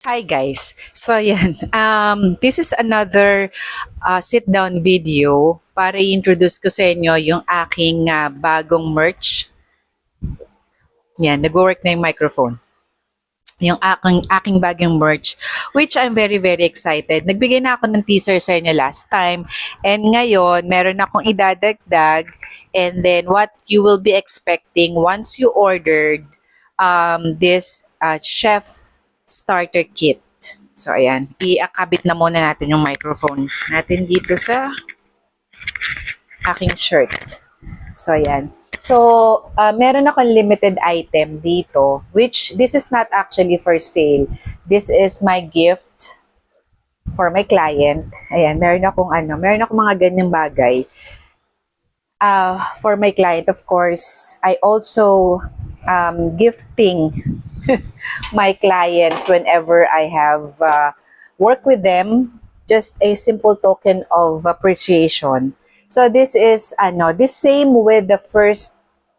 Hi guys. So yan, this is another sit-down video para i-introduce ko sa inyo yung aking bagong merch. Yan, nag-work na yung microphone. Yung aking bagong merch, which I'm very very excited. Nagbigay na ako ng teaser sa inyo last time, and ngayon meron akong idadagdag, and then what you will be expecting once you ordered this chef starter kit. So ayan, iakabit na muna natin yung microphone natin dito sa aking shirt. So ayan. So, meron akong limited item dito, which this is not actually for sale. This is my gift for my client. Ayan, meron akong mga ganyang bagay. For my client, of course, I also gifting my clients whenever I have work with them, just a simple token of appreciation. So this is this same with the first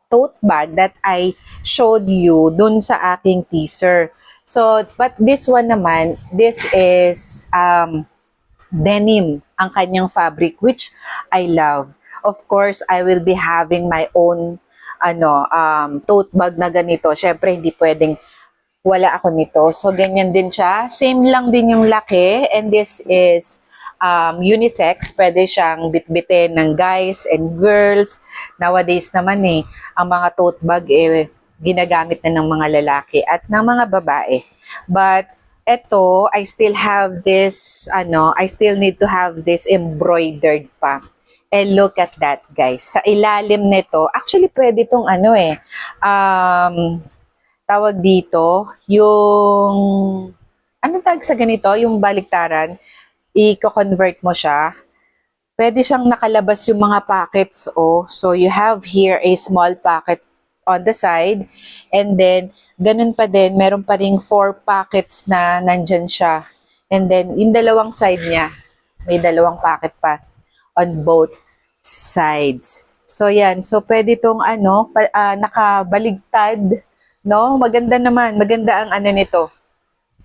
tote bag that I showed you dun sa aking teaser. So, but this one naman, this is denim ang kanyang fabric, which I love. Of course, I will be having my own tote bag na ganito. Syempre, hindi pwedeng wala ako nito. So, ganyan din siya. Same lang din yung laki, and this is unisex. Pwede siyang bitbitin ng guys and girls. Nowadays naman ang mga tote bag ginagamit na ng mga lalaki at ng mga babae. But eto, I still have this, I still need to have this embroidered pa. And look at that, guys. Sa ilalim nito, actually pwede itong tawag dito, yung, anong tawag sa ganito? Yung baliktaran, i-convert mo siya. Pwede siyang nakalabas yung mga pockets. So you have here a small pocket on the side. And then, ganun pa din, meron pa ring 4 pockets na nandyan siya. And then, yung dalawang side niya, may dalawang pocket pa on both sides. So yan, so pwede itong nakabaligtad. No? Maganda naman, maganda ang nito.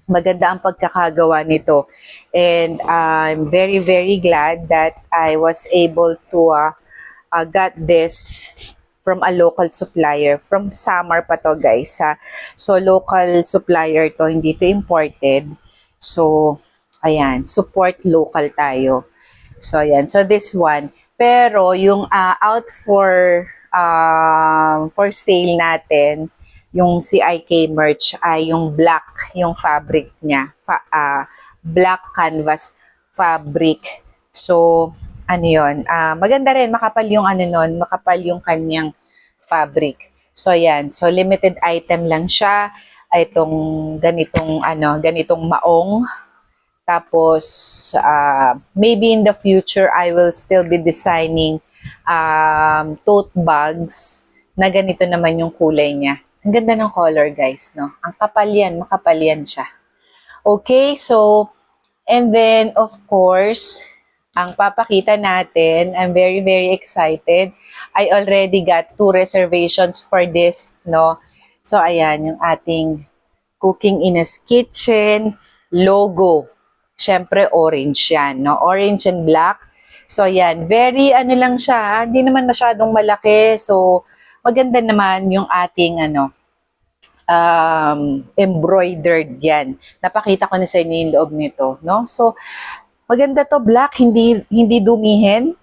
Maganda ang pagkakagawa nito. And I'm very, very glad that I was able to got this from a local supplier. From Samar pa to, guys. So, local supplier to, hindi to imported. So, ayan, support local tayo. So, ayan. So, this one. Pero, yung out for sale natin, yung CIK merch ay yung black, yung fabric niya. Black canvas fabric. So, yun. Maganda rin, makapal yung makapal yung kanyang fabric. So, yan. So, limited item lang siya. Itong ganitong maong. Tapos, maybe in the future, I will still be designing tote bags na ganito naman yung kulay niya. Ang ganda ng color, guys, no? Ang kapal yan, makapal yan siya. Okay, so, and then, of course, ang papakita natin, I'm very, very excited. I already got 2 reservations for this, no? So, ayan, yung ating Cooking Ina's Kitchen logo. Siyempre, orange yan, no? Orange and black. So, ayan, very, lang siya, hindi naman masyadong malaki. So, maganda naman yung ating embroidered yan. Napakita ko na sa inyo yung loob nito, no? So, maganda to, black, hindi dumihin.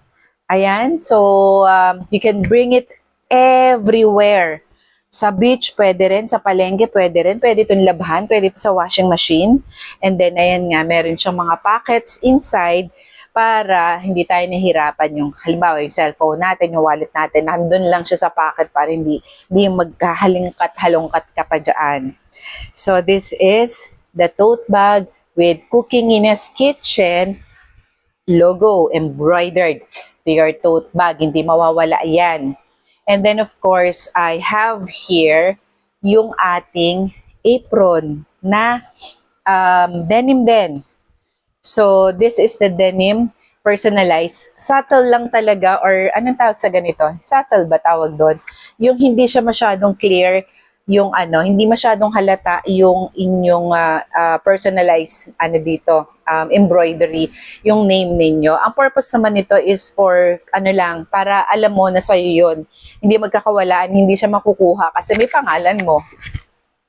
Ayan, so you can bring it everywhere. Sa beach, pwede rin. Sa palengke, pwede rin. Pwede itong labhan, pwede ito sa washing machine. And then, ayan nga, meron siyang mga pockets inside para hindi tayo nahihirapan yung, halimbawa, yung cellphone natin, yung wallet natin, nandun lang siya sa pocket para hindi magkahalongkat ka pa dyan. So, this is the tote bag with Cooking Ina's Kitchen logo embroidered to your tote bag. Hindi mawawala yan. And then, of course, I have here yung ating apron na denim din. So, this is the denim personalized. Subtle lang talaga, or anong tawag sa ganito? Subtle ba tawag doon? Yung hindi siya masyadong clear yung ano, hindi masyadong halata yung inyong personalized ano dito, embroidery, yung name ninyo. Ang purpose naman nito is for ano lang, para alam mo na sa'yo yun. Hindi magkakawalaan, hindi siya makukuha kasi may pangalan mo.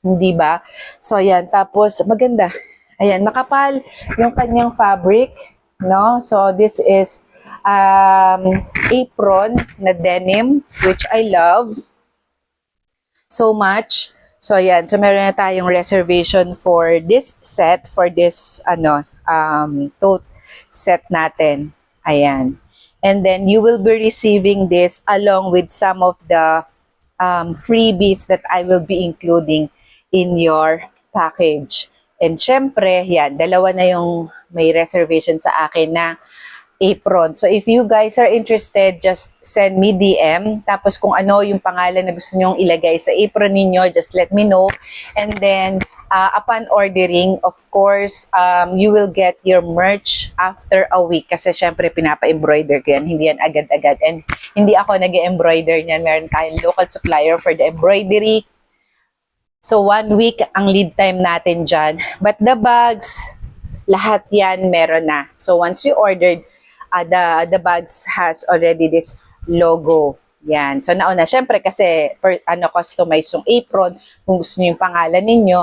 Hindi ba? So, ayan. Tapos, maganda. Ayan, makapal yung kanyang fabric, no? So, this is apron na denim, which I love so much. So, ayan. So, meron na tayong reservation for this set, for this, tote set natin. Ayan. And then, you will be receiving this along with some of the freebies that I will be including in your package. And syempre, yan, dalawa na yung may reservation sa akin na apron. So if you guys are interested, just send me DM. Tapos kung ano yung pangalan na gusto nyong ilagay sa apron ninyo, just let me know. And then, upon ordering, of course, you will get your merch after a week. Kasi syempre, pinapa-embroider ko yan. Hindi yan agad-agad. And hindi ako nag-embroider niyan. Meron tayong local supplier for the embroidery. So, 1 week ang lead time natin dyan. But the bags, lahat yan meron na. So, once you ordered, the bags has already this logo. Yan. So, nauna. Syempre, kasi customize yung apron. Kung gusto niyo yung pangalan ninyo,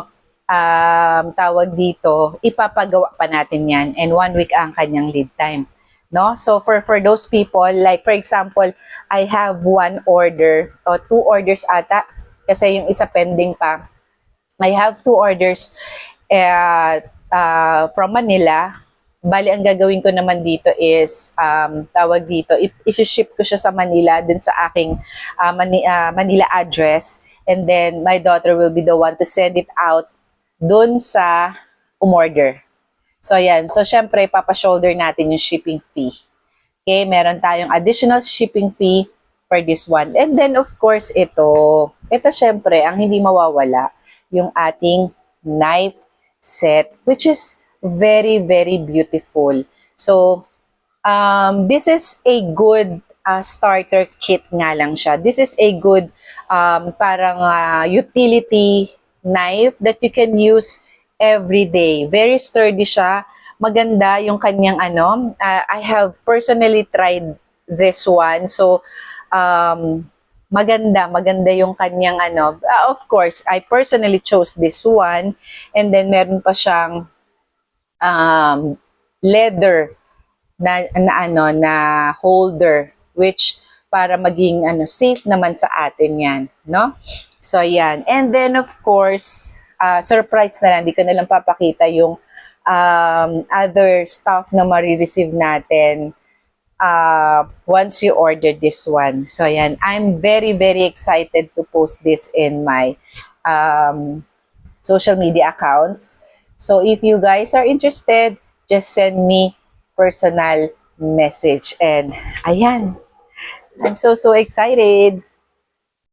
tawag dito, ipapagawa pa natin yan. And 1 week ang kanyang lead time. No? So, for those people, like for example, I have 1 order o 2 orders ata. Kasi yung isa pending pa. I have 2 orders from Manila. Bali, ang gagawin ko naman dito is, tawag dito, i-ship ko siya sa Manila, dun sa aking Manila address. And then, my daughter will be the one to send it out dun sa umorder. So, yan. So, syempre, papashoulder natin yung shipping fee. Okay, meron tayong additional shipping fee for this one. And then, of course, ito syempre, ang hindi mawawala, yung ating knife set, which is very, very beautiful. So, this is a good starter kit nga lang siya. This is a good parang utility knife that you can use every day. Very sturdy siya. Maganda yung kanyang I have personally tried this one. So, maganda yung kanyang of course, I personally chose this one. And then, meron pa siyang leather na holder, which para maging safe naman sa atin yan, no? So, yan. And then, of course, surprise na lang, hindi ko na lang papakita yung other stuff na marireceive natin once you order this one. So, yan. I'm very, very excited to post this in my social media accounts. So, if you guys are interested, just send me personal message. And, ayan. I'm so excited.